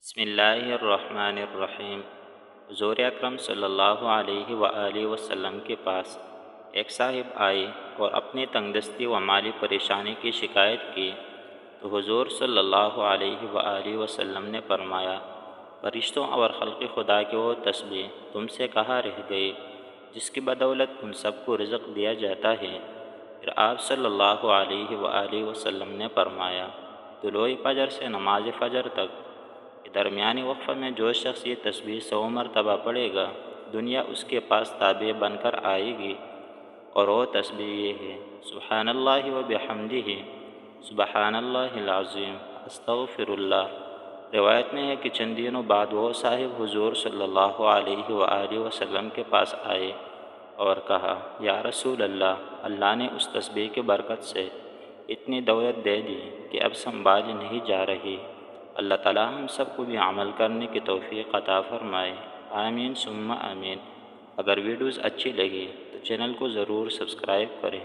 بسم اللہ الرحمن الرحیم۔ حضور اکرم صلی اللہ علیہ وآلہ وسلم کے پاس ایک صاحب آئے اور اپنی تنگ دستی و مالی پریشانی کی شکایت کی تو حضور صلی اللہ علیہ وآلہ وسلم نے فرمایا، فرشتوں اور خلق خدا کی وہ تسبیح تم سے کہاں رہ گئی جس کی بدولت ان سب کو رزق دیا جاتا ہے۔ پھر آپ صلی اللہ علیہ وآلہ وسلم نے فرمایا، طلوع فجر سے نماز فجر تک کہ درمیانی وقفہ میں جو شخص یہ تسبیح 100 مرتبہ پڑھے گا، دنیا اس کے پاس تابع بن کر آئے گی، اور وہ تسبیح یہ ہے: سبحان اللہ و بحمدہ، سبحان اللہ العظیم، استغفر اللہ۔ روایت میں ہے کہ چند دنوں بعد وہ صاحب حضور صلی اللہ علیہ وآلہ وسلم کے پاس آئے اور کہا، یا رسول اللہ، اللہ نے اس تسبیح کی برکت سے اتنی دولت دے دی کہ اب سنبھالی نہیں جا رہی۔ اللہ تعالی ہم سب کو بھی عمل کرنے کی توفیق عطا فرمائے، آمین ثم آمین۔ اگر ویڈیوز اچھی لگی تو چینل کو ضرور سبسکرائب کریں۔